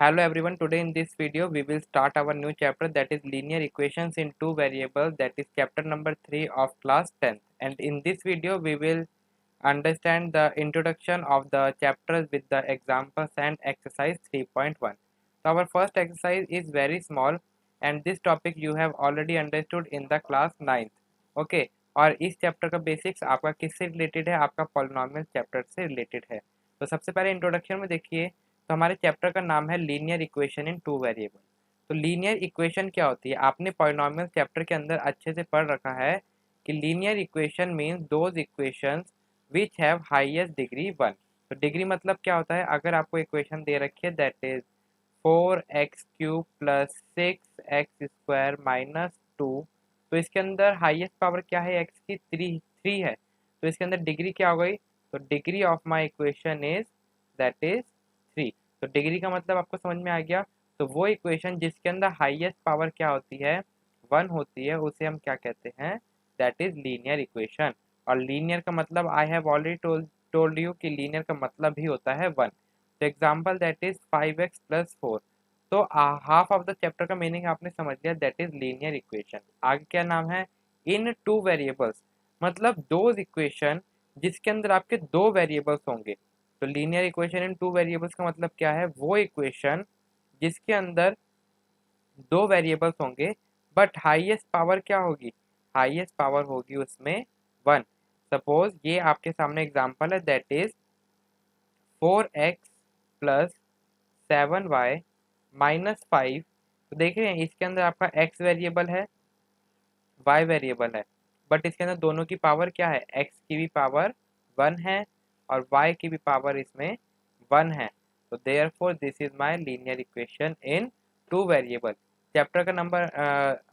Hello everyone, today in this video we will start our new chapter, that is linear equations in two variables, that is chapter number 3 of class 10th. And in this video we will understand the introduction of the chapters with the examples and exercise 3.1. So our first exercise is very small and this topic you have already understood in the class 9th. Okay, और इस chapter का basics आपका किससे related है, आपका polynomial chapter से related है। तो सबसे पहले इंट्रोडक्शन में देखिए, तो हमारे चैप्टर का नाम है linear equation in two variable. तो लीनियर इक्वेशन क्या होती है, आपने पॉलिनोमियल चैप्टर के अंदर अच्छे से पढ़ रखा है कि linear equation means those equations which have highest degree 1। तो डिग्री मतलब क्या होता है, अगर आपको इक्वेशन दे रखी है that is 4x³ plus 6x² minus 2, तो इसके अंदर हाईएस्ट पावर क्या है एक्स की, 3 है। तो इसके अंदर डिग्री क्या हो गई, तो degree of my equation is that is 3। तो डिग्री का मतलब आपको समझ में आ गया। तो वो इक्वेशन जिसके अंदर हाईएस्ट पावर क्या होती है, 1 होती है, उसे हम क्या कहते हैं, दैट इज लीनियर इक्वेशन। और लीनियर का मतलब I have already told you कि लीनियर का मतलब ही होता है 1। तो example that is 5x plus 4। तो हाफ ऑफ द चैप्टर का मीनिंग आपने समझ लिया, दैट इज लीनियर इक्वेशन। आगे क्या नाम है, इन टू वेरिएबल्स, मतलब दो इक्वेशन जिसके अंदर आपके दो वेरिएबल्स होंगे। तो linear equation in two variables का मतलब क्या है, वो इक्वेशन जिसके अंदर दो वेरिएबल्स होंगे बट हाईएस्ट पावर क्या होगी, हाईएस्ट पावर होगी उसमें 1। सपोज ये आपके सामने एग्जांपल है, that is 4x plus 7y minus 5। तो देख रहे हैं इसके अंदर आपका x वेरिएबल है, y वेरिएबल है, बट इसके अंदर दोनों की पावर क्या है, x की भी पावर 1 है और y की भी पावर इसमें 1 है। तो therefore this is my linear equation in two variable. Chapter का नंबर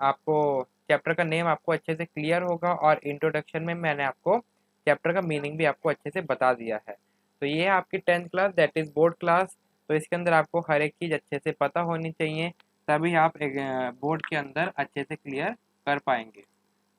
आपको चैप्टर का नेम आपको अच्छे से क्लियर होगा और इंट्रोडक्शन में मैंने आपको चैप्टर का मीनिंग भी आपको अच्छे से बता दिया है। तो ये है आपकी 10th class, that is board class. तो इसके अंदर आपको हर एक चीज़ अच्छे से पता होनी चाहिए, तभी आप बोर्ड के अंदर अच्छे से क्लियर कर पाएंगे।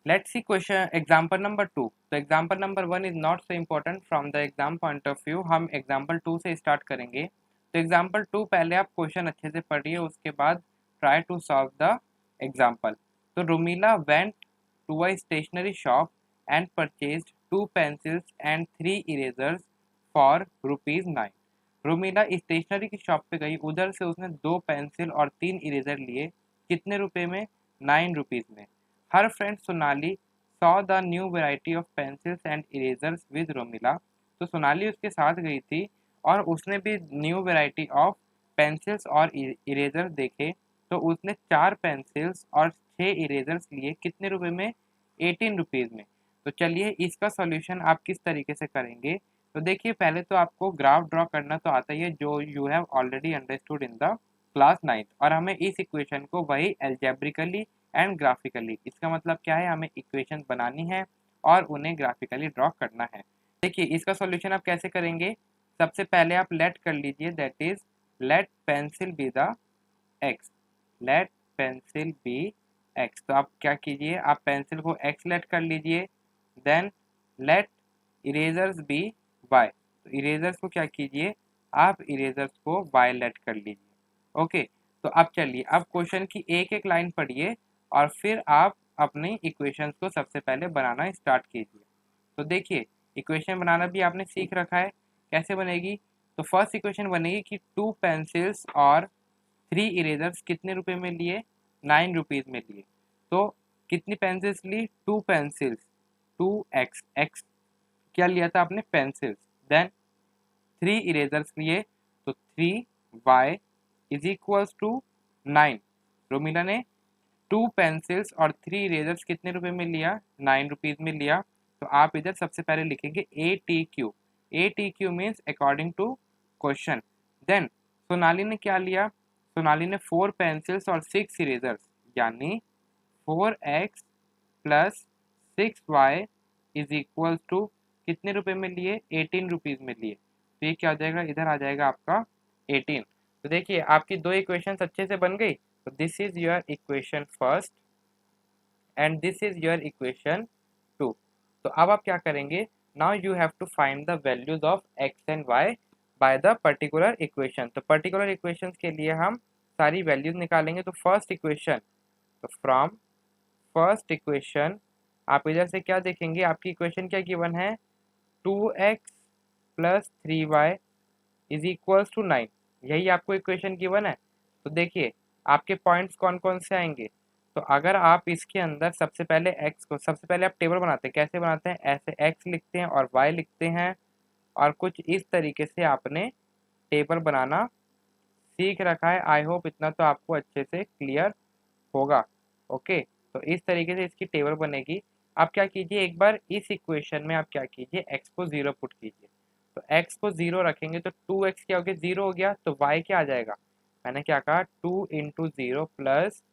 Let's see question example number 2। तो example number 1 is not so important from the exam point of view, हम example 2 से start करेंगे। तो example 2 पहले आप क्वेश्चन अच्छे से पढ़िए, उसके बाद try to solve the example। तो Rumila went to a stationery shop and purchased 2 pencils and 3 erasers for ₹9। रुमीला stationery की शॉप पे गई, उधर से उसने 2 पेंसिल और 3 इरेजर लिए, कितने रुपए में, 9 रुपीज में। हर friend Sonali saw the new variety of pencils and erasers with Romila. तो सोनाली उसके साथ गई थी और उसने भी न्यू वेराइटी ऑफ पेंसिल्स और इरेजर देखे। तो उसने 4 पेंसिल्स और 6 इरेजर्स लिए, कितने रुपए में, 18 रुपीज़ में। तो चलिए इसका सॉल्यूशन आप किस तरीके से करेंगे। तो देखिए पहले तो आपको ग्राफ ड्रॉ करना तो आता ही है, जो you have already understood in the class 9th। और हमें इस इक्वेशन को वही एल्जेब्रिकली एंड ग्राफिकली, इसका मतलब क्या है, हमें इक्वेशन बनानी है और उन्हें ग्राफिकली ड्रॉ करना है। देखिए इसका सॉल्यूशन आप कैसे करेंगे, सबसे पहले आप लेट कर लीजिए, that is let pencil be the x, let pencil be x. तो आप क्या कीजिए, आप पेंसिल को एक्स लेट कर लीजिए, then let erasers be y. तो इरेजर्स को क्या कीजिए, आप इरेजर्स को वाई लेट कर लीजिए। ओके, तो अब चलिए अब क्वेश्चन की एक एक लाइन पढ़िए और फिर आप अपनी इक्वेशंस को सबसे पहले बनाना स्टार्ट कीजिए। तो देखिए इक्वेशन बनाना भी आपने सीख रखा है, कैसे बनेगी। तो फर्स्ट इक्वेशन बनेगी कि 2 पेंसिल्स और 3 इरेजर्स कितने रुपए में लिए, 9 रुपीज़ में लिए। तो कितनी पेंसिल्स ली, 2 पेंसिल्स, 2x, x क्या लिया था आपने, पेंसिल्स। देन 3 इरेजर्स लिए, तो 3y is equals to 9। Romila ने 2 पेंसिल्स और 3 इरेजर्स कितने रुपए में लिया, 9 रुपीज़ में लिया। तो आप इधर सबसे पहले लिखेंगे ATQ। ATQ means according to question. Then Sonali ने क्या लिया, सोनाली ने 4 पेंसिल्स और 6 इरेजर्स, यानी 4x plus 6y is equal to कितने रुपए में लिए, 18 रुपीज़ में लिए। तो ये क्या हो जाएगा, इधर आ जाएगा आपका 18। तो देखिए आपकी दो इक्वेशंस अच्छे से बन गई। तो this is your equation first and this is your equation 2। तो अब आप क्या करेंगे, now you have to find the values of x and y by the particular equation. तो पर्टिकुलर इक्वेशंस के लिए हम सारी वैल्यूज निकालेंगे। तो फर्स्ट इक्वेशन, तो फ्रॉम फर्स्ट इक्वेशन आप इधर से क्या देखेंगे, आपकी इक्वेशन क्या गिवन है, 2x plus 3y is equals to 9, यही आपको इक्वेशन गिवन है। तो देखिए आपके पॉइंट्स कौन कौन से आएंगे। तो अगर आप इसके अंदर सबसे पहले x को, सबसे पहले आप टेबल बनाते हैं, कैसे बनाते हैं, ऐसे x लिखते हैं और y लिखते हैं, और कुछ इस तरीके से आपने टेबल बनाना सीख रखा है। आई होप इतना तो आपको अच्छे से क्लियर होगा। ओके, तो इस तरीके से इसकी टेबल बनेगी। आप क्या कीजिए, एक बार इस इक्वेशन में आप क्या कीजिए, x को 0 पुट कीजिए। तो x को 0 रखेंगे तो 2x क्या हो गया, 0 हो गया, तो y क्या आ जाएगा, मैंने क्या कहा, 2 into 0 plus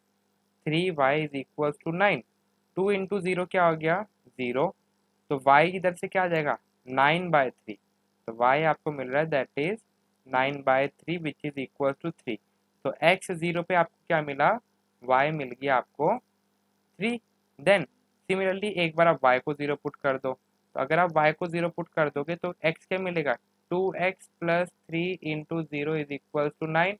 3y is equal to 9। 2 into 0 क्या हो गया, 0, तो y इधर से क्या आ जाएगा, 9/3। तो y आपको मिल रहा है that is 9/3 which is equal to 3। तो x 0 पे आपको क्या मिला, y मिल गया आपको 3। देन सिमिलरली एक बार आप y को 0 पुट कर दो। तो अगर आप y को 0 पुट कर दोगे तो x क्या मिलेगा, 2x plus 3 into 0 is equal to 9।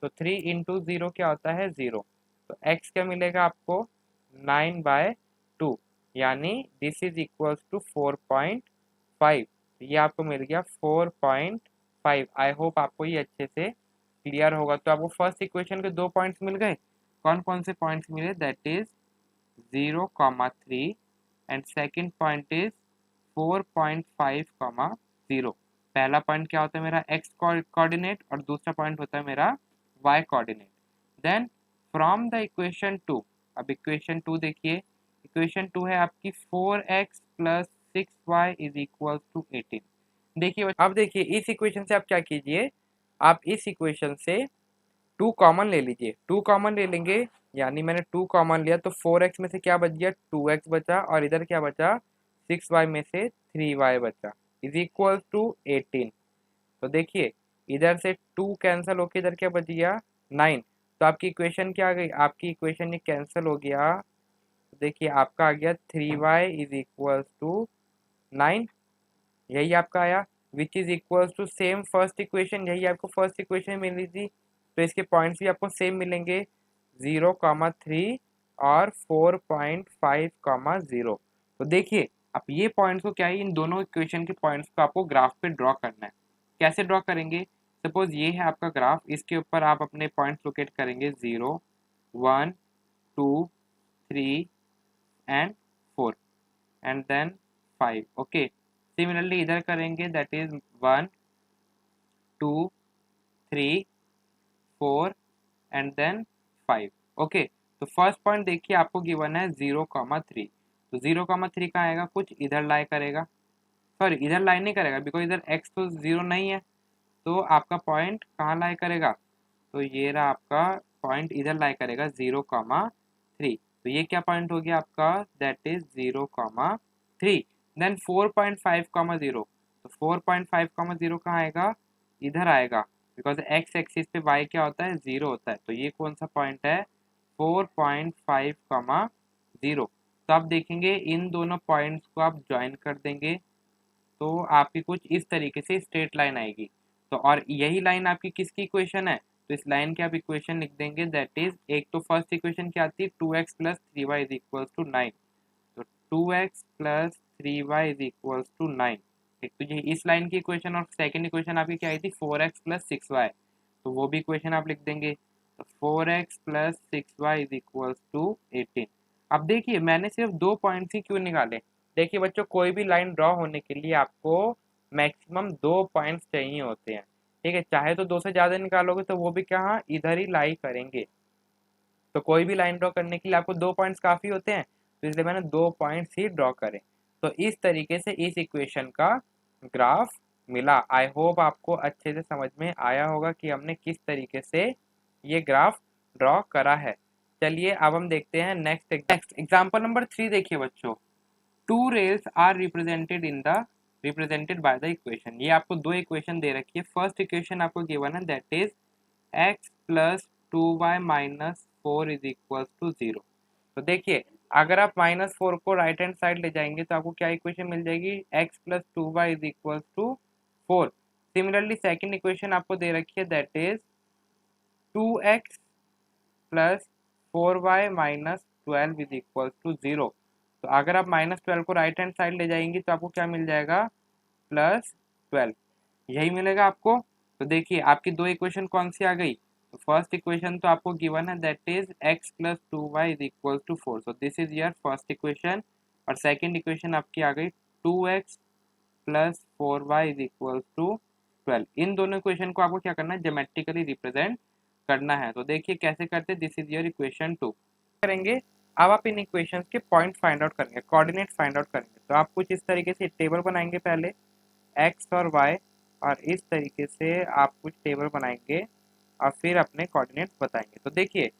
तो 3 इंटू 0 क्या होता है, 0। तो x क्या मिलेगा आपको, 9/2, यानी दिस इज इक्वल टू 4.5। ये आपको मिल गया 4.5। आई होप आपको ये अच्छे से क्लियर होगा। तो आपको फर्स्ट इक्वेशन के 2 पॉइंट्स मिल गए। कौन कौन से पॉइंट्स मिले, that is 0,3 and second point is 4.5,0। पहला पॉइंट क्या होता है मेरा x कोऑर्डिनेट और दूसरा पॉइंट होता है मेरा y coordinate. Then from the equation 2, अब इक्वेशन 2 देखिए, इक्वेशन 2 है आपकी 4x plus 6y is equal to 18। देखिए अब देखिए इस इक्वेशन से आप क्या कीजिए, आप इस इक्वेशन से 2 कॉमन ले लीजिए। 2 कॉमन ले लेंगे, यानी मैंने 2 कॉमन लिया तो 4x में से क्या बच गया, 2x बचा, और इधर क्या बचा, 6y में से 3y बचा इज इक्वल टू 18। तो देखिए इधर से 2 कैंसिल होके इधर क्या बच गया, 9। तो आपकी इक्वेशन क्या आ गई, आपकी इक्वेशन ये कैंसिल हो गया। तो देखिए आपका आ गया 3y इज इक्वल टू 9, यही आपका आया, which is equal to same first equation, यही आपको फर्स्ट इक्वेशन मिली थी। तो इसके पॉइंट्स भी आपको सेम मिलेंगे, 0,3 और 4.5,0। तो देखिए अब ये पॉइंट्स को क्या है, इन दोनों इक्वेशन के पॉइंट्स को आपको ग्राफ पे ड्रॉ करना है। कैसे ड्रॉ करेंगे, सपोज ये है आपका ग्राफ, इसके ऊपर आप अपने पॉइंट्स लोकेट करेंगे 0, 1, 2, 3 and 4 and then 5। Okay, similarly इधर करेंगे, that is 1, 2, 3, 4 and then 5। Okay, तो फर्स्ट पॉइंट देखिए आपको गिवन है 0,3। तो 0,3 कहाँ आएगा, कुछ इधर लाई करेगा, सॉरी इधर लाई नहीं करेगा बिकॉज इधर x तो 0 नहीं है। तो आपका पॉइंट कहाँ लाई करेगा, तो ये रहा आपका पॉइंट, इधर लाई करेगा 0,3। तो ये क्या पॉइंट हो गया आपका, दैट इज 0,3। देन 4.5,0। तो 4.5,0 कहाँ आएगा, इधर आएगा, बिकॉज एक्स एक्सिस पे y क्या होता है, 0 होता है। तो ये कौन सा पॉइंट है, 4.5,0। तो आप देखेंगे इन दोनों पॉइंट्स को आप ज्वाइन कर देंगे तो आपकी कुछ इस तरीके से स्ट्रेट लाइन आएगी। तो और यही लाइन आपकी किसकी इक्वेशन है, तो इस लाइन की आप इक्वेशन लिख देंगे, दैट इज, एक तो फर्स्ट इक्वेशन क्या आती है, 2x plus 3y is equal to 9। तो 2x plus 3y is equal to 9। ठीक, तो ये इस लाइन की इक्वेशन, और सेकंड इक्वेशन आपकी क्या आई थी, 4x प्लस 6y, तो वो भी इक्वेशन आप लिख देंगे। तो 4x plus 6y is equal to 18। अब देखिए मैंने सिर्फ 2 पॉइंट्स ही क्यों निकाले। देखिए बच्चों कोई भी लाइन ड्रॉ होने के लिए आपको मैक्सिमम 2 पॉइंट्स चाहिए होते हैं। ठीक है, चाहे तो 2 से ज़्यादा निकालोगे तो वो भी कहाँ, इधर ही लाई करेंगे। तो कोई भी लाइन ड्रॉ करने के लिए आपको 2 पॉइंट्स काफ़ी होते हैं, तो इसलिए मैंने 2 पॉइंट्स ही ड्रॉ करे। तो इस तरीके से इस इक्वेशन का ग्राफ मिला। आई होप आपको अच्छे से समझ में आया होगा कि हमने किस तरीके से ये ग्राफ ड्रॉ करा है। चलिए अब हम देखते हैं नेक्स्ट एग्जाम्पल नंबर 3। देखिए बच्चों, two rails are represented by the equation. ये आपको 2 इक्वेशन दे रखी है। फर्स्ट इक्वेशन आपको गिवन है, that is x plus 2y minus 4 is equal to 0। तो देखिए अगर आप -4 को राइट हैंड साइड ले जाएंगे तो आपको क्या इक्वेशन मिल जाएगी, x plus 2y is equal to 4। Similarly second equation आपको दे रखी है, that is 2x plus 4y minus 12 is equal to 0। तो अगर आप -12 को राइट हैंड साइड ले जाएंगी तो आपको क्या मिल जाएगा, +12, यही मिलेगा आपको। तो देखिए आपकी दो इक्वेशन कौन सी आ गई, तो फर्स्ट इक्वेशन तो आपको गिवन है, that is x plus 2y is equal to 4, so this is your first equation. और सेकंड इक्वेशन आपकी आ गई 2x plus 4y is equal to 12। इन दोनों इक्वेशन को आपको क्या करना है, ज्योमेट्रिकली रिप्रेजेंट करना है। तो देखिए कैसे करते हैं, दिस इज योर इक्वेशन 2 करेंगे। अब आप इन इक्वेशंस के पॉइंट फाइंड आउट करेंगे, कोऑर्डिनेट फाइंड आउट करेंगे। तो आप कुछ इस तरीके से टेबल बनाएंगे पहले एक्स और वाई, और इस तरीके से आप कुछ टेबल बनाएंगे और फिर अपने कोऑर्डिनेट्स बताएंगे। तो देखिए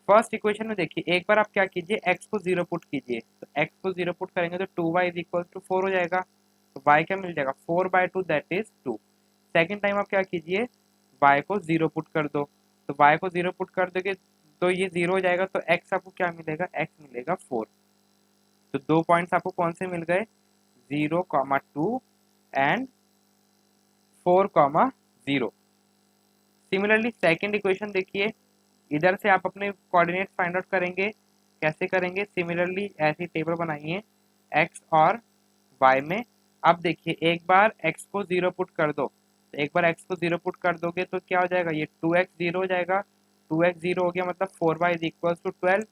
फर्स्ट इक्वेशन में देखिए, एक बार आप क्या कीजिए, एक्स को 0 पुट कीजिए। तो एक्स को 0 पुट करेंगे तो 2y इज इक्वल टू 4 हो जाएगा। तो y क्या मिल जाएगा, 4/2 दैट इज 2। सेकेंड टाइम आप क्या कीजिए, y को 0 पुट कर दो। तो y को 0 पुट कर दोगे तो ये 0 हो जाएगा। तो x आपको क्या मिलेगा, x मिलेगा 4। तो दो पॉइंट्स आपको कौन से मिल गए, 0,2 एंड 4,0। सिमिलरली सेकंड इक्वेशन देखिए, इधर से आप अपने कोऑर्डिनेट फाइंड आउट करेंगे। कैसे करेंगे, सिमिलरली ऐसी टेबल बनाइए x और y में। अब देखिए एक बार x को 0 पुट कर दो, तो एक बार x को 0 पुट कर दोगे तो क्या हो जाएगा, ये 2x 0 हो जाएगा। 2x 0 हो गया मतलब 4y इज इक्वल टू 12।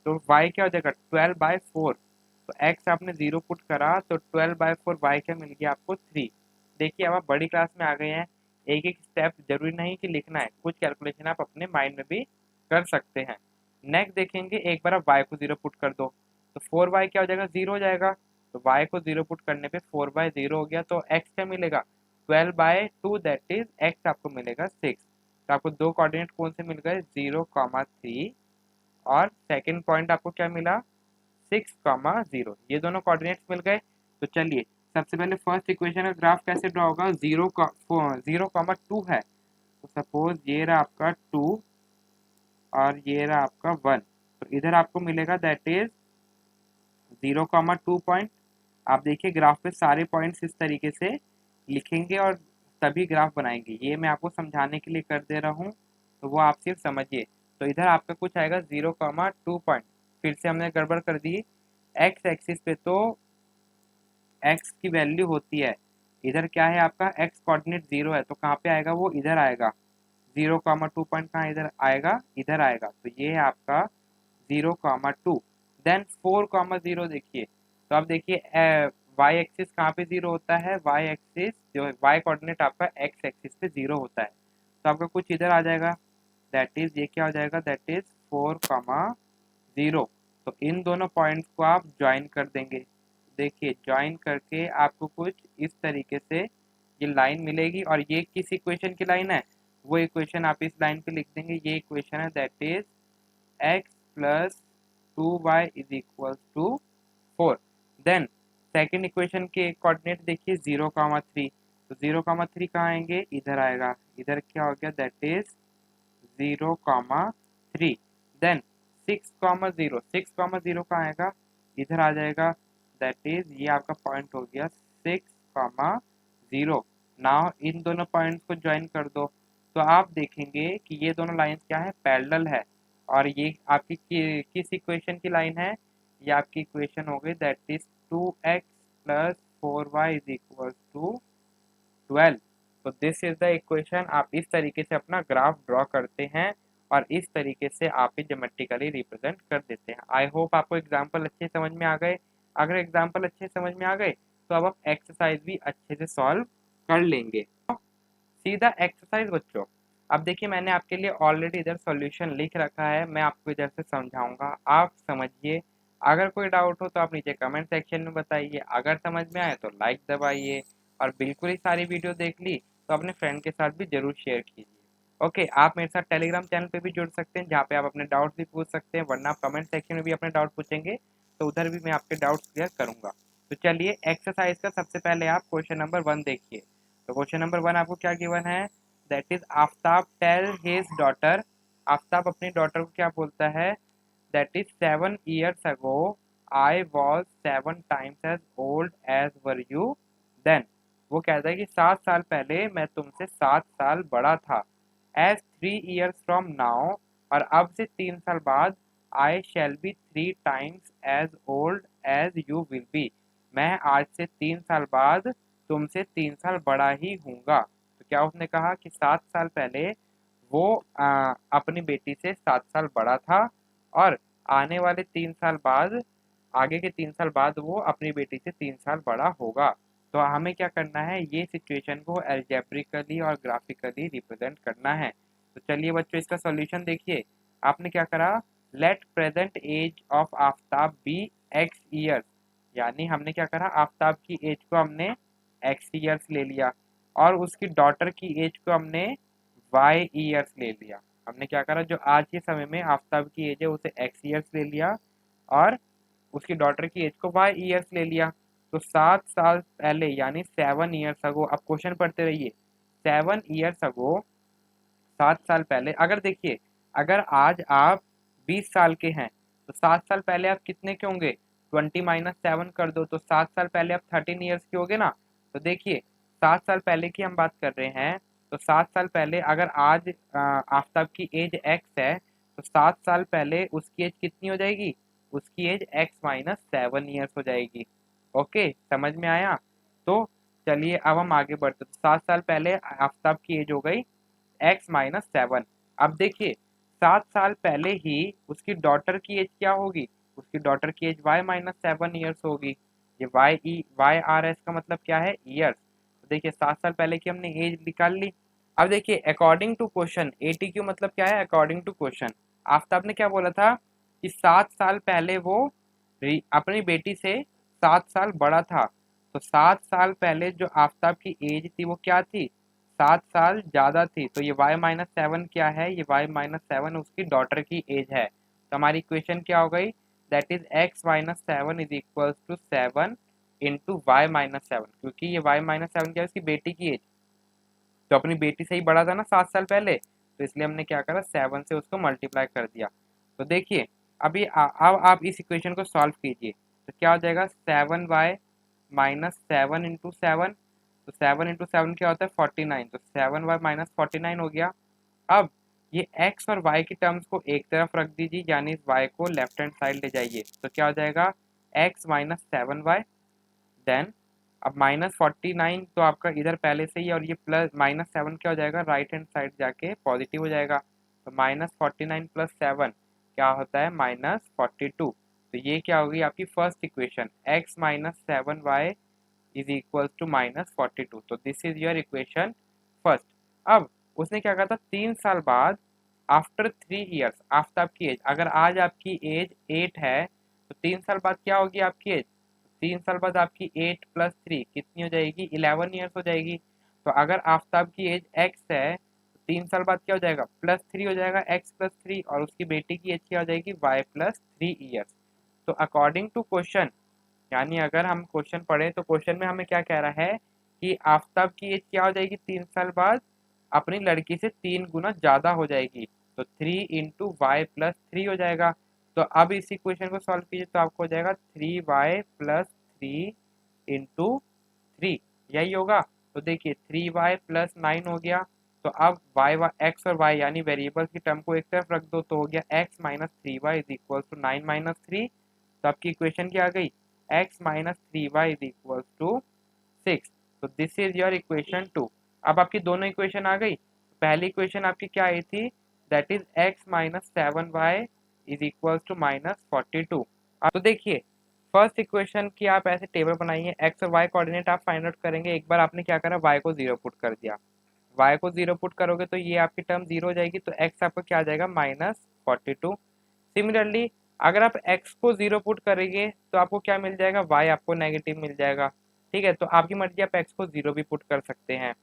तो y क्या हो जाएगा, 12/4। तो x आपने 0 पुट करा तो 12/4, y क्या मिल गया आपको 3। देखिए अब आप बड़ी क्लास में आ गए हैं, एक एक स्टेप जरूरी नहीं कि लिखना है, कुछ कैलकुलेशन आप अपने माइंड में भी कर सकते हैं। नेक्स्ट देखेंगे, एक बार आप y को 0 पुट कर दो तो 4y क्या हो जाएगा, 0 हो जाएगा। तो y को 0 पुट करने पे 4/0 हो गया। तो x क्या मिलेगा, 12/2 दैट इज x आपको मिलेगा 6। तो आपको दो कोऑर्डिनेट कौन से मिल गए, 0,3, और सेकंड पॉइंट आपको क्या मिला, 6,0। ये दोनों कोऑर्डिनेट्स मिल गए। तो चलिए सबसे पहले फर्स्ट इक्वेशन का ग्राफ कैसे ड्रॉ होगा, 0,2 है। तो सपोज ये रहा आपका 2 और ये रहा आपका 1। तो इधर आपको मिलेगा दैट इज 0,2 पॉइंट। आप देखिए ग्राफ पे सारे पॉइंट्स इस तरीके से लिखेंगे और तभी ग्राफ बनाएंगे। ये मैं आपको समझाने के लिए कर दे रहा हूँ, तो वो आप सिर्फ समझिए। तो इधर आपका कुछ आएगा 0,2 पॉइंट। फिर से हमने गड़बड़ कर दी, एक्स एक्सिस पे तो एक्स की वैल्यू होती है, इधर क्या है आपका एक्स कोऑर्डिनेट 0 है, तो कहाँ पे आएगा, वो इधर आएगा। 0,2 पॉइंट कहाँ इधर आएगा, इधर आएगा। तो ये है आपका 0,2। देन 4,0 देखिए, तो आप देखिए वाई एक्सिस कहाँ पे 0 होता है, वाई एक्सिस जो वाई कोऑर्डिनेट आपका एक्स एक्सिस पे 0 होता है। तो आपका कुछ इधर आ जाएगा, दैट इज ये क्या हो जाएगा, दैट इज 4,0। तो इन दोनों पॉइंट्स को आप ज्वाइन कर देंगे। देखिए ज्वाइन करके आपको कुछ इस तरीके से ये लाइन मिलेगी, और ये किस इक्वेशन की लाइन है, वो इक्वेशन आप इस लाइन पे लिख देंगे। ये इक्वेशन है that is x plus 2y is equal to 4। Then second equation के कोऑर्डिनेट देखिए 0,3। तो 0,3 कहाँ आएंगे, इधर आएगा। इधर क्या हो गया, दैट इज 0,3। देन 6,0, 6,0 कहाँ आएगा, इधर आ जाएगा। दैट इज ये आपका पॉइंट हो गया 6,0। नाउ इन दोनों पॉइंट्स को ज्वाइन कर दो, तो आप देखेंगे कि ये दोनों लाइंस क्या है, पैरेलल है। और ये आपकी किस इक्वेशन की लाइन है, ये आपकी इक्वेशन हो गई that is 2x plus 4y is equal to 12। तो दिस इज द इक्वेशन। आप इस तरीके से अपना ग्राफ ड्रॉ करते हैं और इस तरीके से आप ही ज्योमेट्रिकली रिप्रेजेंट कर देते हैं। आई होप आपको एग्जाम्पल अच्छे समझ में आ गए। अगर एग्जाम्पल अच्छे समझ में आ गए तो अब आप एक्सरसाइज भी अच्छे से सॉल्व कर लेंगे। सीधा एक्सरसाइज बच्चों, अब देखिए मैंने आपके लिए ऑलरेडी इधर सॉल्यूशन लिख रखा है, मैं आपको इधर से समझाऊंगा, आप समझिए। अगर कोई डाउट हो तो आप नीचे कमेंट सेक्शन में बताइए। अगर समझ में आए तो लाइक दबाइए, और बिल्कुल ही सारी वीडियो देख ली तो अपने फ्रेंड के साथ भी जरूर शेयर कीजिए। ओके, आप मेरे साथ टेलीग्राम चैनल पे भी जुड़ सकते हैं, जहाँ पे आप अपने डाउट्स भी पूछ सकते हैं, वरना आप कमेंट सेक्शन में भी अपने डाउट पूछेंगे तो उधर भी मैं आपके डाउट्स क्लियर करूंगा। तो चलिए एक्सरसाइज का सबसे पहले आप क्वेश्चन नंबर 1 देखिए। तो क्वेश्चन नंबर 1 आपको क्या गिवन है, that is Aftab tell his daughter. Aftab अपनी डॉटर को क्या बोलता है, that is 7 years ago I was 7 times as old as were you then। वो कहता है कि 7 साल पहले मैं तुमसे 7 साल बड़ा था। एज 3 years फ्रॉम नाउ, और अब से 3 साल बाद, I shall be 3 times as old as you will be. मैं आज से 3 साल बाद तुमसे 3 साल बड़ा ही हूँगा। तो क्या उसने कहा कि 7 साल पहले वो अपनी बेटी से 7 साल बड़ा था, और आने वाले 3 साल बाद, आगे के 3 साल बाद वो अपनी बेटी से 3 साल बड़ा होगा। तो हमें क्या करना है, ये सिचुएशन को एल्जेब्रिकली और ग्राफिकली रिप्रेजेंट करना है। तो चलिए बच्चों, इसका सॉल्यूशन देखिए। आपने क्या करा, let present age of Aftab be x years, यानी हमने क्या करा, आफ्ताब की एज को हमने एक्स ईयर्स ले लिया, और उसकी डॉटर की एज को हमने वाई ईयर्स ले लिया। हमने क्या करा, जो आज के समय में आफ्ताब की एज है उसे एक्स ईयर्स ले लिया, और उसकी डॉटर की एज को वाई ईयर्स ले लिया। तो 7 साल पहले यानी 7 years अगो, अब क्वेश्चन पढ़ते रहिए। 7 years अगो, 7 साल पहले, अगर देखिए, अगर आज आप 20 साल के हैं तो 7 साल पहले आप कितने के होंगे, 20 - 7 कर दो तो 7 साल पहले आप 13 years के होगे ना। तो देखिए, 7 साल पहले की हम बात कर रहे हैं, तो 7 साल पहले अगर आज आफ्ताब की एज एक्स है, तो 7 साल पहले उसकी एज कितनी हो जाएगी, उसकी एज x - 7 years हो जाएगी। ओके, समझ में आया। तो चलिए अब हम आगे बढ़ते, तो 7 साल पहले आफ्ताब की एज हो गई x - 7। अब देखिए, 7 साल पहले ही उसकी डॉटर की एज क्या होगी, उसकी डॉटर की एज y - 7 years होगी। ये YR का मतलब क्या है, ईयर्स। तो देखिए, 7 साल पहले की हमने एज निकाल ली। अब देखिए, अकॉर्डिंग टू क्वेश्चन, ATQ मतलब क्या है, अकॉर्डिंग टू क्वेश्चन। आफ्ताब ने क्या बोला था कि 7 साल पहले वो अपनी बेटी से 7 साल बड़ा था। तो 7 साल पहले जो आफ्ताब की एज थी वो क्या थी, 7 साल ज़्यादा थी। तो ये y - 7 क्या है, ये y - 7 उसकी डॉटर की एज है। तो हमारी इक्वेशन क्या हो गई, that is x - 7 is equals to 7 into y - 7, क्योंकि ये y - 7 क्या है, उसकी बेटी की एज। तो अपनी बेटी से ही बड़ा था ना 7 साल पहले, तो इसलिए हमने क्या करा, 7 से उसको मल्टीप्लाई कर दिया। तो देखिए, अभी अब आप इस इक्वेशन को सॉल्व कीजिए। तो क्या हो जाएगा, 7y - 7 इंटू 7। तो 7 इंटू 7 क्या होता है, 49। तो 7y - 49 हो गया। अब ये x और y की टर्म्स को एक तरफ रख दीजिए, यानी इस y को लेफ्ट हैंड साइड ले जाइए। तो क्या हो जाएगा, x - 7y। देन अब -49 तो आपका इधर पहले से ही, और ये प्लस -7 क्या हो जाएगा, राइट हैंड साइड जाके पॉजिटिव हो जाएगा। तो -49 + 7 क्या होता है, -42। तो ये क्या होगी आपकी first equation, x - 7y is equal to -42। तो this is your equation first. अब उसने क्या कहा था, 3 साल बाद, आफ्टर 3 years, आफ्ताब की एज, अगर आज आपकी एज 8 है, तो 3 साल बाद क्या होगी आपकी एज, 3 साल बाद आपकी 8 + 3 कितनी हो जाएगी, 11 years हो जाएगी। तो अगर आफ्ताब की एज x है, तो 3 साल बाद क्या हो जाएगा, +3 हो जाएगा, x + 3, और उसकी बेटी की एज क्या हो जाएगी, y + 3 years। तो अकॉर्डिंग टू क्वेश्चन, यानी अगर हम क्वेश्चन पढ़े तो क्वेश्चन में हमें क्या कह रहा है कि आफ्ताब की एज क्या हो जाएगी 3 साल बाद, अपनी लड़की से 3 गुना ज़्यादा हो जाएगी। तो 3 × y + 3 हो जाएगा। तो अब इस इक्वेशन को सॉल्व कीजिए, तो आपको हो जाएगा 3y + 3 × 3, यही होगा। तो देखिए, 3y + 9 हो गया। तो अब x और y यानी वेरिएबल्स की टर्म को एक तरफ रख दो, तो हो गया x - 3y is equal to 9 - 3। तो आपकी इक्वेशन क्या आ गई, x - 3y is equal to 6। तो दिस इज योर इक्वेशन 2। अब आपकी दोनों इक्वेशन आ गई। पहली इक्वेशन आपकी क्या आई थी, that is x - 7y is equal to -42। तो देखिए, फर्स्ट इक्वेशन की आप ऐसे टेबल बनाइए, एक्स और वाई कोऑर्डिनेट आप फाइंड आउट करेंगे। एक बार आपने क्या करा, वाई को 0 पुट कर दिया। वाई को 0 पुट करोगे तो ये आपकी टर्म 0 हो जाएगी, तो एक्स आपका क्या आ जाएगा, -42। सिमिलरली, अगर आप x को 0 पुट करेंगे तो आपको क्या मिल जाएगा, y आपको नेगेटिव मिल जाएगा। ठीक है, तो आपकी मर्जी, आप x को 0 भी पुट कर सकते हैं।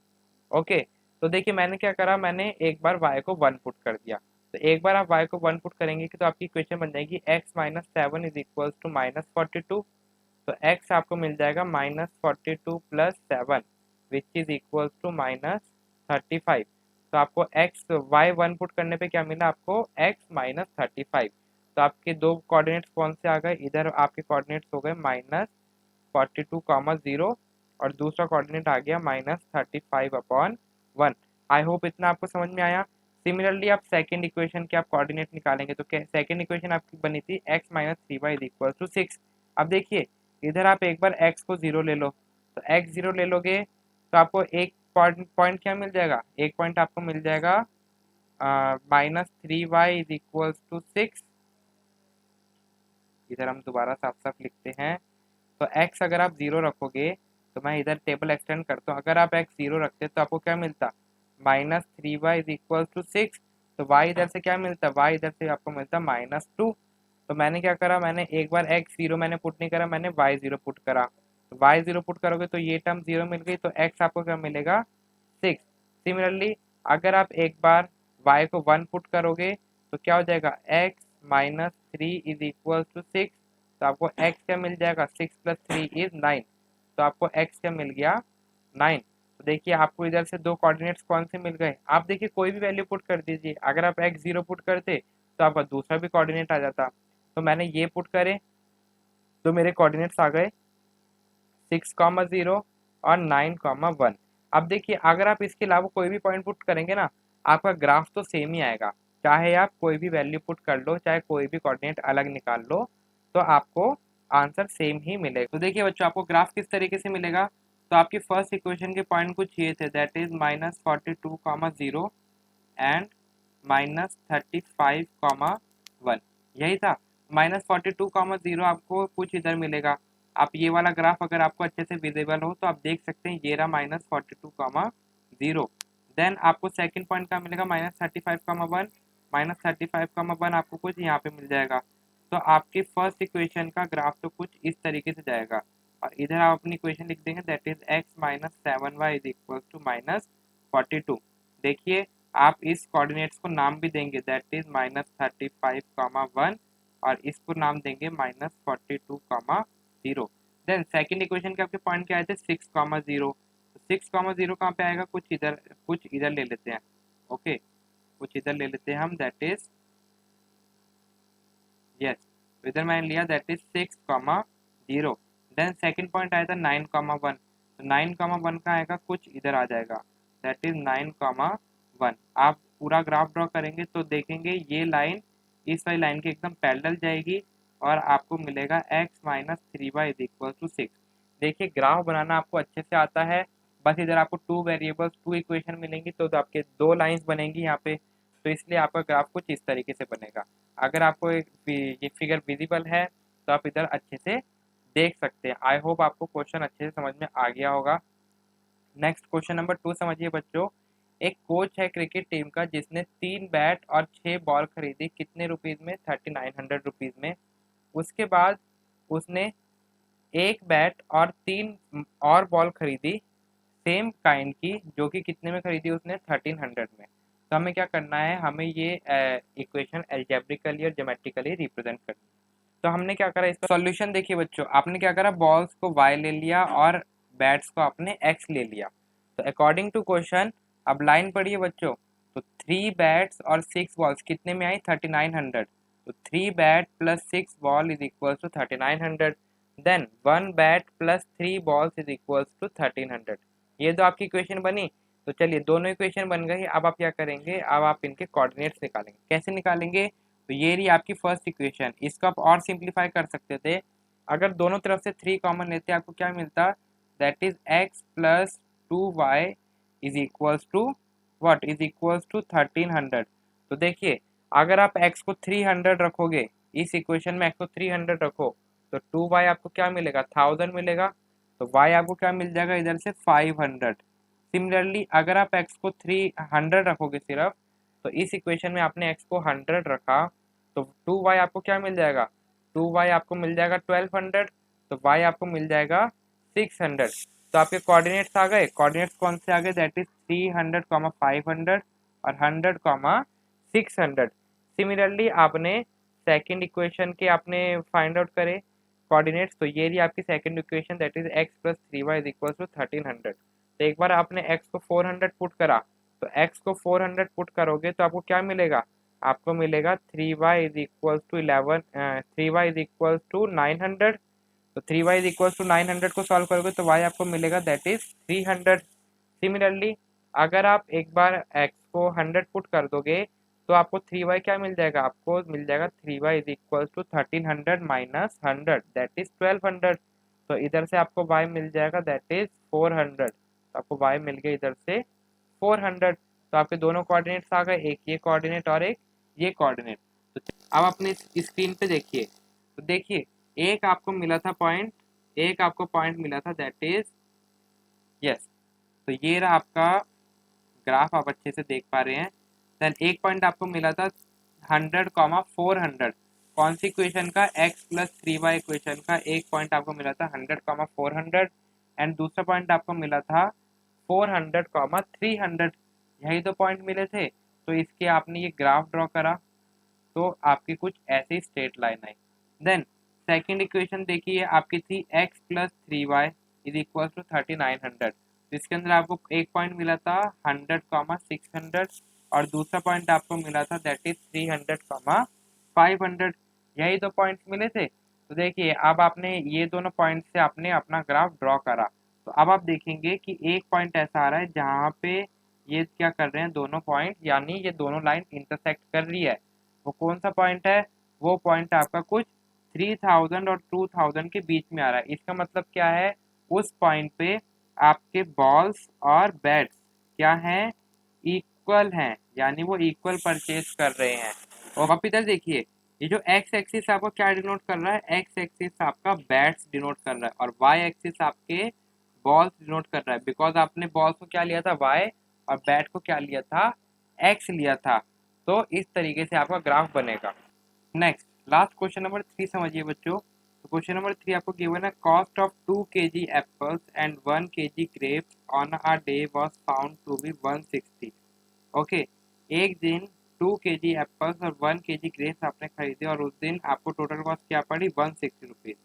ओके, तो देखिए मैंने क्या करा, मैंने एक बार y को 1 पुट कर दिया। तो एक बार आप y को 1 पुट करेंगे कि तो आपकी इक्वेशन बन जाएगी x - 7 इज इक्वल्स टू -42। तो x आपको मिल जाएगा -42 + 7 विच इज इक्वल्स टू -35। तो आपको y 1 पुट करने पे क्या मिला, आपको x - 35। तो आपके दो कोऑर्डिनेट्स कौन से आ गए, इधर आपके कोऑर्डिनेट्स हो गए -42, 0, और दूसरा कोऑर्डिनेट आ गया -35/1। आई होप इतना आपको समझ में आया। सिमिलरली आप सेकंड इक्वेशन के आप कोऑर्डिनेट निकालेंगे तो सेकंड इक्वेशन आपकी बनी थी x minus 3y is equal to 6। अब देखिए इधर आप एक बार x को 0 ले लो, तो x 0 ले लोगे तो आपको एक पॉइंट क्या मिल जाएगा, एक पॉइंट आपको मिल जाएगा -3y इज इक्वल टू 6। इधर हम दोबारा साफ साफ लिखते हैं, तो x अगर आप 0 रखोगे तो मैं इधर टेबल एक्सटेंड करता हूँ, अगर आप x 0 रखते तो आपको क्या मिलता, -3y इज इक्वल टू 6। तो y इधर से क्या मिलता, y इधर से आपको मिलता -2। तो मैंने क्या करा, मैंने एक बार x 0 मैंने पुट नहीं करा, मैंने y 0 पुट करा। तो y 0 पुट करोगे तो ये टर्म 0 मिल गई, तो x आपको क्या मिलेगा 6। सिमिलरली अगर आप एक बार y को 1 पुट करोगे तो क्या हो जाएगा, x minus 3 is equal to 6। तो आपको x क्या मिल जाएगा, 6 प्लस 3 इज 9। तो आपको x क्या मिल गया 9। तो देखिए आपको इधर से दो कोऑर्डिनेट्स कौन से मिल गए, आप देखिए कोई भी वैल्यू पुट कर दीजिए। अगर आप x 0 पुट करते तो आपका दूसरा भी कोऑर्डिनेट आ जाता। तो मैंने ये पुट करे तो मेरे कोऑर्डिनेट्स आ गए 6,0 और 9,1। अब देखिए अगर आप इसके अलावा कोई भी पॉइंट पुट करेंगे ना, आपका ग्राफ तो सेम ही आएगा। चाहे आप कोई भी वैल्यू पुट कर लो, चाहे कोई भी कोऑर्डिनेट अलग निकाल लो, तो आपको आंसर सेम ही मिलेगा। तो देखिए बच्चों आपको ग्राफ किस तरीके से मिलेगा, तो आपकी फर्स्ट इक्वेशन के पॉइंट कुछ ये थे, दैट इज -42,0 एंड -35,1। यही था। -42,0 आपको कुछ इधर मिलेगा। आप ये वाला ग्राफ अगर आपको अच्छे से विजिबल हो तो आप देख सकते हैं, ये रहा -42,0। देन आपको सेकंड पॉइंट का मिलेगा -35,1। -35,1 आपको कुछ यहाँ पे मिल जाएगा। तो आपकी फर्स्ट इक्वेशन का ग्राफ तो कुछ इस तरीके से जाएगा, और इधर आप अपनी इक्वेशन लिख देंगे, that is x minus 7y is equal to -42। देखिए आप इस कोऑर्डिनेट्स को नाम भी देंगे, दैट इज -35,1, और इसको नाम देंगे -42,0। देन सेकंड इक्वेशन के आपके पॉइंट क्या आए थे, 6,0। 6,0 कहाँ पे आएगा, कुछ इधर ले लेते हैं। ओके, कुछ इधर ले लेते हैं हम, दैट इज यस, तो इधर मैंने लिया that is 6,0। Then second point आया था 9,1। तो 9,1 का आएगा, कुछ इधर आ जाएगा, दैट इज 9,1। आप पूरा ग्राफ ड्रॉ करेंगे तो देखेंगे ये लाइन इस वाली लाइन के एकदम पैरेलल जाएगी, और आपको मिलेगा x minus 3y is equal to 6। देखिए ग्राफ बनाना आपको अच्छे से आता है, बस इधर आपको टू वेरिएबल्स टू इक्वेशन मिलेंगी तो आपके दो लाइंस बनेंगी यहाँ पे, तो इसलिए आपका ग्राफ कुछ इस तरीके से बनेगा। अगर आपको ये फिगर विजिबल है तो आप इधर अच्छे से देख सकते हैं। आई होप आपको क्वेश्चन अच्छे से समझ में आ गया होगा। नेक्स्ट क्वेश्चन नंबर 2 समझिए बच्चों। एक कोच है क्रिकेट टीम का जिसने 3 बैट और 6 बॉल खरीदी, कितने रुपीज में, 3900 रुपीज में। उसके बाद उसने एक बैट और 3 और बॉल खरीदी सेम काइंड की, जो कि कितने में खरीदी उसने, 1300 में। तो हमें क्या करना है, हमें ये इक्वेशन एल्जेब्रिकली और ज्योमेट्रिकली रिप्रेजेंट करनी है। तो हमने क्या करा, इसका सॉल्यूशन देखिए बच्चों, आपने क्या करा, बॉल्स को y ले लिया और बैट्स को आपने x ले लिया। तो अकॉर्डिंग टू क्वेश्चन अब लाइन पढ़िए बच्चों, तो 3 बैट्स और 6 बॉल्स कितने में आई, 3900। तो 3 bat plus 6 ball is equal to 3900। Then 1 bat plus 3 balls is equal to 1300। ये तो आपकी इक्वेशन बनी। तो चलिए दोनों इक्वेशन बन गई, अब आप क्या करेंगे, अब आप इनके कोऑर्डिनेट्स निकालेंगे। कैसे निकालेंगे, तो ये रही आपकी फर्स्ट इक्वेशन, इसको आप और सिंप्लीफाई कर सकते थे। अगर दोनों तरफ से 3 कॉमन लेते आपको क्या मिलता, that is x plus 2y is equals to what, is equals to 1300। तो देखिए अगर आप x को 300 रखोगे, इस इक्वेशन में x को 300 रखो, तो 2y आपको क्या मिलेगा, 1000 मिलेगा। तो y आपको क्या मिल जाएगा इधर से 500। सिमिलरली अगर आप x को 300 रखोगे सिर्फ, तो इस इक्वेशन में आपने x को 100 रखा, तो 2y आपको क्या मिल जाएगा, 2y आपको मिल जाएगा 1200। तो y आपको मिल जाएगा 600। तो आपके कोऑर्डिनेट्स आ गए, कोऑर्डिनेट्स कौन से आ गए, दैट इज 300, 500 और 100, 600। सिमिलरली आपने सेकंड इक्वेशन के आपने फाइंड आउट करे कोऑर्डिनेट्स, तो ये रही आपकी second equation, that is x plus 3y is equal to 1300। तो एक बार आपने x को 400 पुट करा, तो x को 400 पुट करोगे तो आपको क्या मिलेगा, आपको मिलेगा 3y is equal to 11, 3y is equal to 900। तो 3y इज इक्वल टू 900 को सॉल्व करोगे तो y आपको मिलेगा दैट इज 300। सिमिलरली अगर आप एक बार x को 100 पुट कर दोगे तो आपको 3y क्या मिल जाएगा, आपको मिल जाएगा 3y is equal to 1300 minus 100 that is 1200। तो इधर से आपको y मिल जाएगा दैट इज 400। तो आपको y मिल गया इधर से 400। तो आपके दोनों कोऑर्डिनेट्स आ गए, एक ये कोऑर्डिनेट और एक ये कोऑर्डिनेट। तो अब अपने स्क्रीन पे देखिए, तो देखिए एक आपको मिला था पॉइंट, एक आपको पॉइंट मिला था दैट इज यस। तो ये रहा आपका ग्राफ, आप अच्छे से देख पा रहे हैं। देन एक पॉइंट आपको मिला था 100, 400। कौन सी इक्वेशन का, x प्लस 3y इक्वेशन का एक पॉइंट आपको मिला था 100, 400 एंड दूसरा पॉइंट आपको मिला था 400, 300। यही दो पॉइंट मिले थे, तो इसके आपने ये ग्राफ ड्रॉ करा तो आपकी कुछ ऐसी स्ट्रेट लाइन आई। देन सेकंड इक्वेशन देखिए आपकी थी x plus 3y is equal to 3900। इसके अंदर आपको एक पॉइंट मिला था 100, 600 और दूसरा पॉइंट आपको मिला था दैट इज 300, 500। यही दो पॉइंट्स मिले थे। तो देखिए अब आपने ये दोनों पॉइंट से आपने अपना ग्राफ ड्रॉ करा। तो अब आप देखेंगे कि एक पॉइंट ऐसा आ रहा है जहाँ पे ये क्या कर रहे हैं, दोनों पॉइंट यानी ये दोनों लाइन इंटरसेक्ट कर रही है। वो कौन सा पॉइंट है, वो पॉइंट आपका कुछ 3000 और 2000 के बीच में आ रहा है। इसका मतलब क्या है, उस पॉइंट पे आपके बॉल्स और बैट्स क्या हैं, इक्वल हैं, यानी वो इक्वल परचेज कर रहे हैं। और आप इधर देखिए, ये जो एक्स एक्सिस आपको क्या डिनोट कर रहा है, एक्स एक्सिस आपका बैट्स डिनोट कर रहा है और वाई एक्सिस आपके बॉल्स डिनोट कर रहा है। बिकॉज आपने बॉल्स को क्या लिया था वाई और बैट को क्या लिया था एक्स लिया था। तो इस तरीके से आपका ग्राफ बनेगा। नेक्स्ट लास्ट क्वेश्चन नंबर 3 समझिए बच्चों। तो क्वेश्चन नंबर 3 आपको गिवन है, cost of 2 kg apples and 1 kg grapes on a day was found to be 160। Okay, एक दिन 2 kg एप्पल्स और 1 kg ग्रेप्स आपने खरीदे और उस दिन आपको टोटल कॉस्ट क्या पड़ी 160 रुपीज।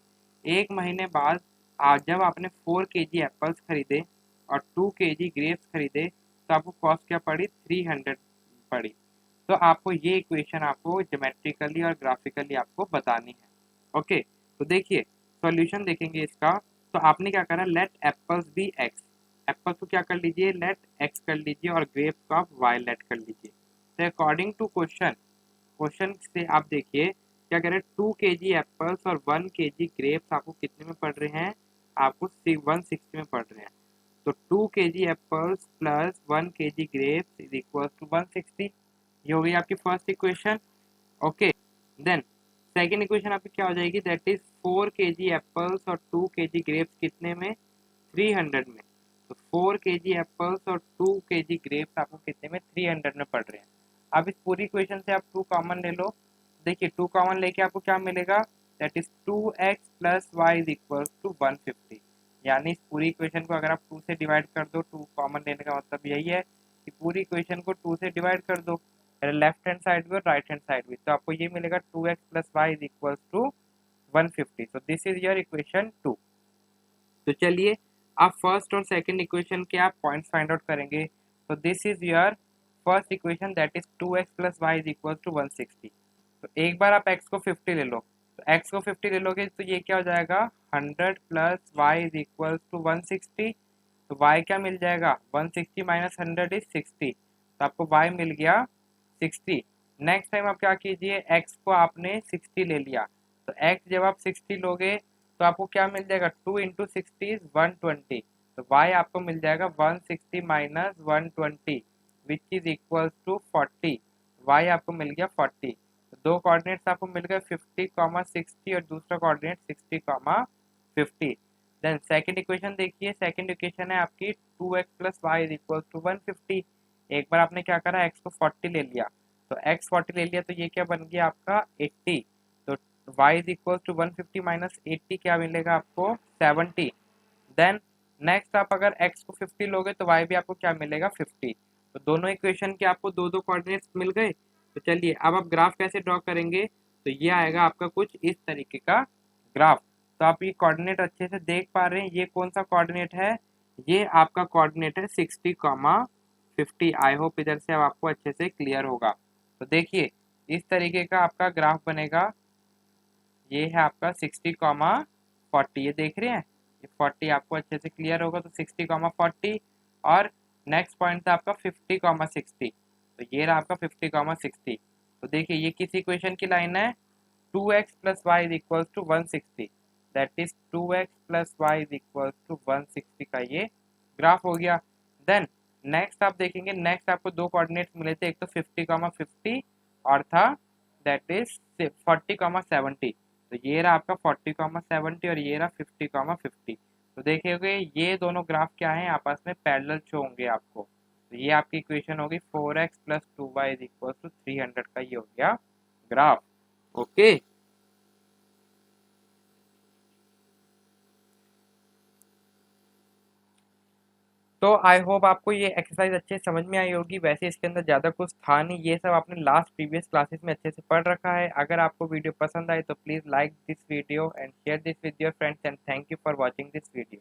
एक महीने बाद आज जब आपने 4 kg एप्पल्स खरीदे और 2 kg ग्रेप्स खरीदे तो आपको कॉस्ट क्या पड़ी 300 पड़ी। तो आपको ये इक्वेशन आपको ज्योमेट्रिकली और ग्राफिकली आपको बतानी है। ओके, तो देखिए सॉल्यूशन देखेंगे इसका। तो आपने क्या करा, let apples be x, apples को क्या कर लीजिए लेट एक्स कर लीजिए और ग्रेप्स को आप वाई लेट कर लीजिए। तो अकॉर्डिंग टू क्वेश्चन, क्वेश्चन से आप देखिए क्या कह रहे हैं, 2 kg एप्पल्स और 1 kg ग्रेप्स आपको कितने में पड़ रहे हैं, आपको 160 में पड़ रहे हैं। तो 2 kg apples plus 1 kg grapes is equal to 160। ये हो गई आपकी first equation. Okay, then second equation आपकी क्या हो जाएगी, दैट इज 4 kg एप्पल्स और 2 kg ग्रेप्स कितने में 300 में। तो 4 kg एप्पल्स और 2 kg ग्रेप्स आपको कितने में 300 में पड़ रहे हैं। अब इस पूरी इक्वेशन से आप 2 कॉमन ले लो। देखिए 2 कॉमन लेके आपको क्या मिलेगा, that is 2x plus y is equal to 150। यानी इस पूरी इक्वेशन को अगर आप 2 से डिवाइड कर दो, 2 कॉमन लेने का मतलब यही है कि पूरी इक्वेशन को 2 से डिवाइड कर दो, लेफ्ट हैंड साइड भी और राइट हैंड साइड भी। तो आपको ये मिलेगा 2x plus y is equal to 150। So this is your equation 2। तो चलिए आप फर्स्ट और सेकंड इक्वेशन के आप पॉइंट्स फाइंड आउट करेंगे। तो this is your first equation that is 2x plus y is equal to 160। तो एक बार आप x को 50 ले लो, तो x को 50 ले लोगे तो ये क्या हो जाएगा 100 plus y is equal to 160। तो y क्या मिल जाएगा 160 माइनस 100 इज 60। तो आपको y मिल गया 60। नेक्स्ट टाइम आप क्या कीजिए, x को आपने 60 ले लिया, तो x जब आप 60 लोगे तो आपको क्या मिल जाएगा 2 इंटू 60 इज 120। तो y आपको मिल जाएगा 160 minus 120 which is equal to 40। y आपको मिल गया 40। तो दो कोऑर्डिनेट्स आपको मिल गए 50, 60 और दूसरा कोऑर्डिनेट 60, 50। देन सेकंड इक्वेशन देखिए, सेकंड इक्वेशन है आपकी 2x plus y is equal to 150। एक बार आपने क्या करा x को 40 ले लिया, तो x 40 ले लिया तो ये क्या बन गया आपका 80। तो y is equal to 150 minus 80 क्या मिलेगा आपको 70। देन नेक्स्ट आप अगर x को 50 लोगे तो y भी आपको क्या मिलेगा 50। तो दोनों इक्वेशन के आपको दो दो कोऑर्डिनेट्स मिल गए। तो चलिए अब आप ग्राफ कैसे ड्रॉ करेंगे, तो ये आएगा आपका कुछ इस तरीके का ग्राफ। तो आप ये कोऑर्डिनेट अच्छे से देख पा रहे हैं, ये कौन सा कोऑर्डिनेट है, ये आपका कोऑर्डिनेट है 60, 50। आई होप इधर से अब आपको अच्छे से क्लियर होगा। तो देखिए इस तरीके का आपका ग्राफ बनेगा। ये है आपका 60, 40, ये देख रहे हैं, ये 40 आपको अच्छे से क्लियर होगा। तो 60, 40 और नेक्स्ट पॉइंट था आपका 50, 60। तो ये रहा आपका 50, 60। तो देखिए ये किस इक्वेशन की लाइन है, 2x plus y is equals to 160, that is 2x plus y is equals to 160 का ये ग्राफ हो गया। देन नेक्स्ट आप देखेंगे, नेक्स्ट आपको दो कोऑर्डिनेट्स मिले थे, एक तो 50, 50 और था दैट इज 40, 70। तो ये रहा आपका 40, 70 और ये रहा 50, 50। तो देखिए ये दोनों ग्राफ क्या है, आपस में पैरेलल शो होंगे आपको। तो ये आपकी इक्वेशन होगी 4x plus 2y is equal to 300 का ये हो गया ग्राफ। ओके। तो आई होप आपको ये एक्सरसाइज अच्छे से समझ में आई होगी। वैसे इसके अंदर ज़्यादा कुछ था नहीं, ये सब आपने लास्ट प्रीवियस क्लासेस में अच्छे से पढ़ रखा है। अगर आपको वीडियो पसंद आए तो please like this video and share this with your friends and thank you for watching this video.